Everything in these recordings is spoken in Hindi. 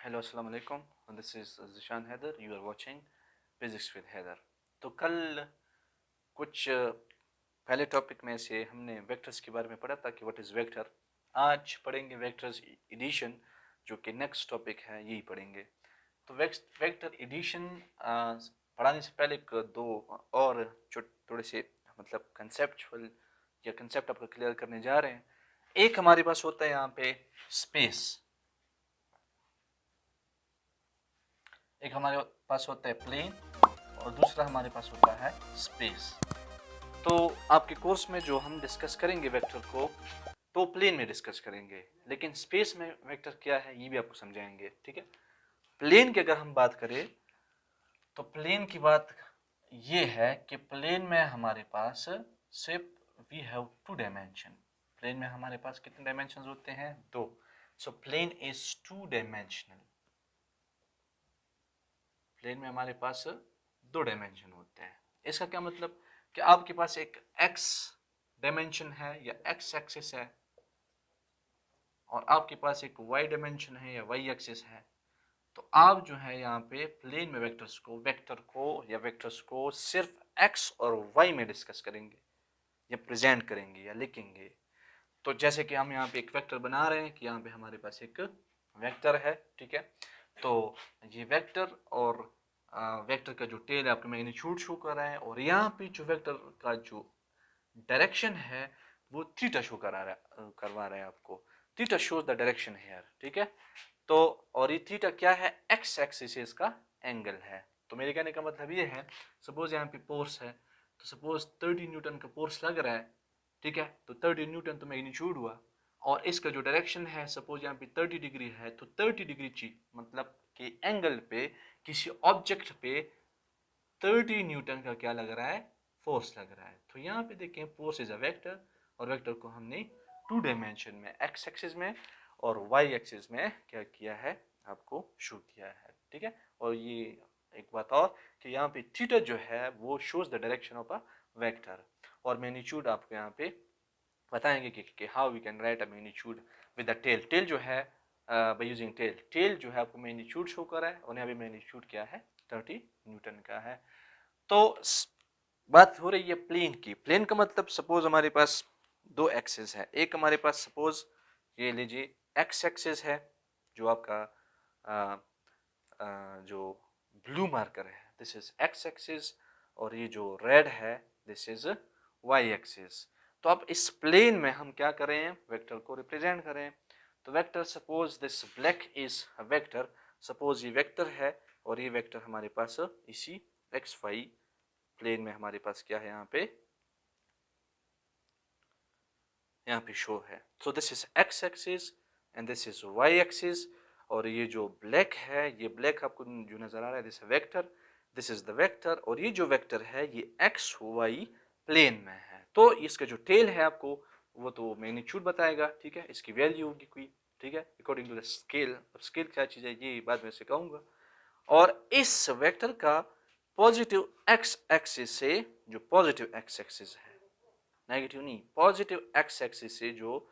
हेलो अस्सलाम वालेकुम, this is Zeeshan Haider, you are watching physics with Haider. तो कल कुछ पहले टॉपिक में से हमने वेक्टर्स के बारे में पढ़ा था कि व्हाट इज़ वेक्टर। आज पढ़ेंगे वेक्टर्स एडिशन, जो कि नेक्स्ट टॉपिक है, यही पढ़ेंगे। तो वेक्टर एडिशन पढ़ाने से पहले दो और जो थोड़े से मतलब कंसेप्चुअल या कंसेप्ट आपको क्लियर करने जा रहे हैं। एक हमारे पास होता है यहाँ पे स्पेस, एक हमारे पास होता है प्लेन और दूसरा हमारे पास होता है स्पेस। तो आपके कोर्स में जो हम डिस्कस करेंगे वेक्टर को, तो प्लेन में डिस्कस करेंगे, लेकिन स्पेस में वेक्टर क्या है ये भी आपको समझाएंगे। ठीक है, प्लेन की अगर हम बात करें तो प्लेन की बात ये है कि प्लेन में हमारे पास सिर्फ we have two dimension. Plane में हमारे पास कितने डायमेंशन होते हैं? दो। So plane is two dimensional. Plane में हमारे पास दो डायमेंशन होते हैं। इसका क्या मतलब कि आपके पास एक एक्स डायमेंशन है या एक्स एक्सिस है, और आपके पास एक वाई डायमेंशन है या वाई एक्सिस है। तो आप जो है यहाँ पे प्लेन में वेक्टर्स को सिर्फ एक्स और वाई में डिस्कस करेंगे या प्रेजेंट करेंगे या लिखेंगे। तो जैसे कि हम यहाँ पे एक वेक्टर बना रहे हैं कि यहाँ पे हमारे पास एक वेक्टर है। ठीक है, तो ये वेक्टर और वेक्टर का जो टेल है आपको मैग्नीट्यूड शो कर रहा है, और यहाँ पे जो वेक्टर का जो डायरेक्शन है वो थीटा शो करवा रहा है आपको। Theta shows the direction here. ठीक है, तो और ये थीटा क्या है? एक्स एक्सिस से इसका एंगल है। तो मेरे कहने का मतलब ये है, सपोज यहाँ पे फोर्स है, तो सपोज 30 न्यूटन का फोर्स लग रहा है। ठीक है, तो 30 न्यूटन तो मैग्नीट्यूड हुआ, और इसका जो डायरेक्शन है सपोज यहाँ पे 30 डिग्री है, तो 30 डिग्री ची मतलब कि एंगल पे किसी ऑब्जेक्ट पे 30 न्यूटन का क्या लग रहा है? फोर्स लग रहा है। तो यहाँ पे देखें, फोर्स इज अ वेक्टर, और वेक्टर को हमने टू डायमेंशन में एक्स एक्सिस में और वाई एक्सिस में क्या किया है? आपको शो किया है। ठीक है, और ये एक बात और कि यहाँ पे थीटा जो है वो shows the direction of a vector, और मैग्नीट्यूड आपको यहाँ पे बताएंगे कि how we can write a magnitude with the tail. Tail जो है बाय यूजिंग टेल जो है आपको मैग्नीट्यूड शो कर रहा है, और यहाँ पे मैग्नीट्यूड क्या है? 30 न्यूटन का है। तो बात हो रही है प्लेन की। प्लेन का मतलब सपोज हमारे पास दो एक्सिस है। एक हमारे पास सपोज ये लीजिए एक्स एक्सिस है, जो आपका जो ब्लू मार्कर है, दिस इज एक्स एक्सिस, और ये जो रेड है दिस इज वाई एक्सिस। तो अब इस प्लेन में हम क्या करें? वेक्टर को रिप्रेजेंट करें। तो vector, suppose this black is a vector, suppose ये वेक्टर है, और ये वेक्टर हमारे पास इसी एक्स वाई प्लेन में हमारे पास क्या है? यहाँ पे शो है। So this is X axis and this is Y axis, और ये जो ब्लैक है, ये ब्लैक आपको जो नजर आ रहा है, this vector, this is the vector, और ये जो वेक्टर है ये एक्स वाई प्लेन में है। तो इसका जो टेल है आपको वो तो मैग्नीट्यूड बताएगा। ठीक है, इसकी वैल्यू होगी कोई। ठीक है, अकॉर्डिंग टू द स्केल। अब स्केल क्या चीज है ये बाद में सिखाऊंगा। और इस वेक्टर का पॉजिटिव एक्स एक्सिस से, जो पॉजिटिव एक्स एक्सिस है, नेगेटिव नहीं, पॉजिटिव एक्स एक्सिस से जो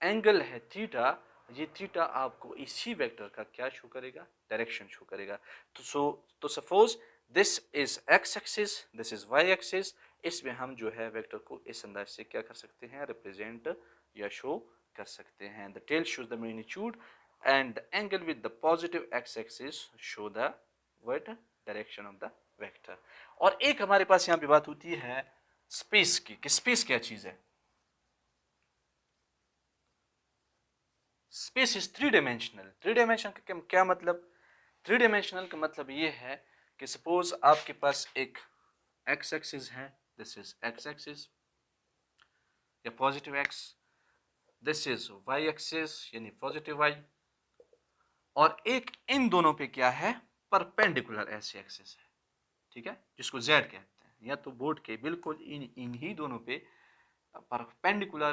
एंगल है थीटा, ये थीटा आपको इसी वेक्टर का क्या शो करेगा? डायरेक्शन शो करेगा। तो suppose this is X axis, this is Y axis. इसमें हम जो है वेक्टर को इस अंदाज से क्या कर सकते हैं? रिप्रेजेंट या शो कर सकते हैं। The tail shows the magnitude and the angle with the positive X axis show the what? Direction of the vector. और एक हमारे पास यहाँ पे बात होती है स्पेस की, कि स्पेस क्या चीज है? Space is three dimensional. Three dimensional का क्या मतलब? थ्री डायमेंशनल का मतलब ये है कि सपोज आपके पास एक एक्स एक्सिस है, दिस इज एक्स एक्सिस या positive X, this is Y axis यानी पॉजिटिव वाई, और एक इन दोनों पे क्या है? परपेंडिकुलर ऐसे एक्सिस है। ठीक है, जिसको जेड कहते हैं, या तो बोर्ड के बिल्कुल इन ही दोनों पे परपेंडिकुलर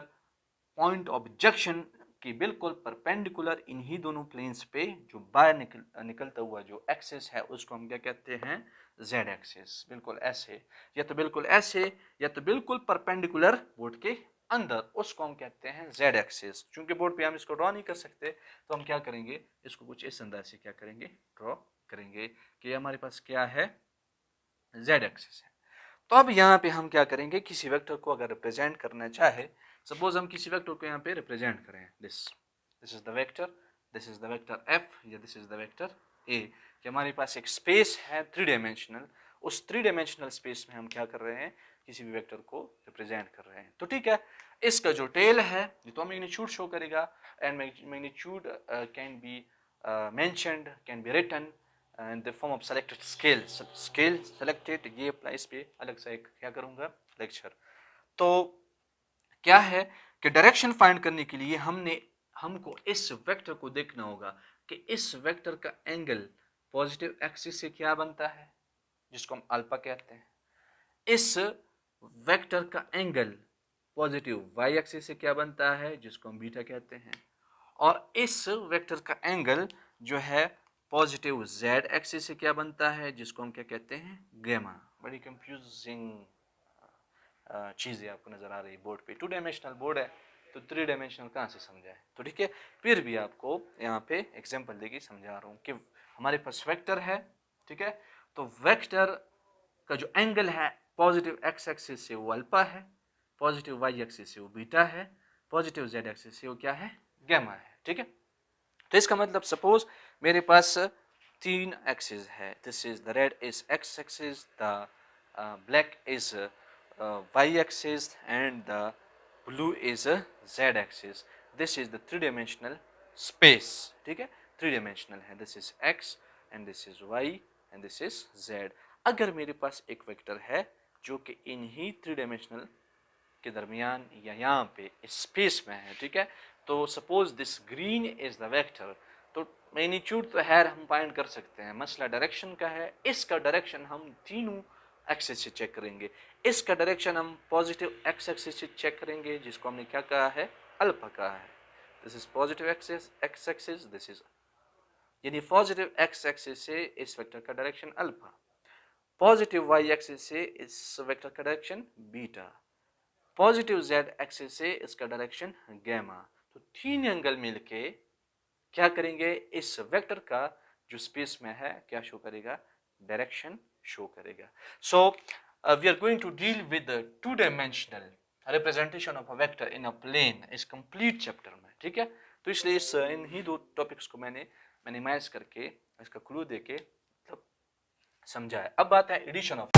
पॉइंट ऑफ जंक्शन की बिल्कुल परपेंडिकुलर इन ही दोनों प्लेन्स पे जो बाहर निकलता हुआ जो एक्सिस है उसको हम क्या कहते हैं? Z axis. बिल्कुल ऐसे, या तो बिल्कुल ऐसे, या तो बिल्कुल परपेंडिकुलर बोर्ड के अंदर, उसको हम कहते हैं जेड एक्सिस। चूंकि बोर्ड पे हम इसको ड्रॉ नहीं कर सकते तो हम क्या करेंगे, इसको कुछ इस अंदाज से क्या करेंगे, ड्रॉ करेंगे कि हमारे पास क्या है, जेड एक्सिस है। तो अब यहाँ पे हम क्या करेंगे, किसी वेक्टर को अगर रिप्रेजेंट करना चाहे, सपोज हम किसी वेक्टर को यहाँ पे रिप्रेजेंट करें, this is the vector, this is the vector F, या this is the vector A, कि हमारे पास एक स्पेस है 3 डायमेंशनल, उस 3 डायमेंशनल स्पेस में हम क्या कर रहे हैं, किसी भी वेक्टर को रिप्रेजेंट कर रहे हैं। तो ठीक है, इसका जो टेल है ये तो मैग्नीट्यूड शो करेगा, and magnitude can be mentioned, can be written in the form of selected scale selected, ये अप्लाई, इस पे अलग से एक क्या करूंगा, लेक्चर। तो क्या है कि डायरेक्शन फाइंड करने के लिए हमको इस वेक्टर को देखना होगा कि इस वेक्टर का एंगल पॉजिटिव एक्सिस से क्या बनता है, जिसको हम अल्फा कहते हैं, इस वेक्टर का एंगल पॉजिटिव वाई एक्सिस से क्या बनता है, जिसको हम बीटा कहते हैं, और इस वेक्टर का एंगल जो है पॉजिटिव जेड एक्सिस से क्या बनता है, जिसको हम क्या कहते हैं, गैमा। बड़ी कंफ्यूजिंग चीज़ें आपको नजर आ रही है बोर्ड पे, 2 डायमेंशनल बोर्ड है तो 3 डायमेंशनल कहाँ से समझाए। तो ठीक है, फिर भी आपको यहाँ पे एग्जांपल देके समझा रहा हूँ कि हमारे पास वेक्टर है, ठीक है, तो वेक्टर का जो एंगल है पॉजिटिव एक्स एक्सिस से वो अल्फा है, पॉजिटिव वाई एक्सिस से वो बीटा है, पॉजिटिव जेड एक्सिस से वो क्या है, गैमा है। ठीक है, तो इसका मतलब सपोज मेरे पास 3 एक्सिस है, this is the red is X axis, the black is Y axis and the blue is Z axis. This is the 3 dimensional space. ठीक है, 3 डायमेंशनल है, this is X and this is Y and this is Z. अगर मेरे पास एक वेक्टर है जो कि इन्हीं 3 डायमेंशनल के दरमियान या यहाँ पे स्पेस में है, ठीक है, तो suppose this green is the vector, तो मैग्नीट्यूड तो है हम फाइंड कर सकते हैं, मसला डायरेक्शन का है। इसका डायरेक्शन हम तीनों एक्सिस से चेक करेंगे, इसका डायरेक्शन हम पॉजिटिव एक्स एक्सिस से चेक करेंगे, जिसको हमने क्या कहा है, अल्फा कहा है। This is positive axis, X axis, this is, यानी पॉजिटिव एक्स एक्सिस से इस वेक्टर का direction alpha, positive Y axis से इस वेक्टर का direction beta, positive Z axis से इसका डायरेक्शन गैमा। तो 3 एंगल मिलके क्या करेंगे, इस वेक्टर का जो स्पेस में है क्या शो करेगा, डायरेक्शन शो करेगा। So we are going to deal with 2 dimensional representation of a vector in a plane इस कंप्लीट चैप्टर में। ठीक है, तो इसलिए इन ही 2 टॉपिक्स को मैंने मिनिमाइज करके इसका क्लू देके समझाया। अब बात है एडिशन ऑफ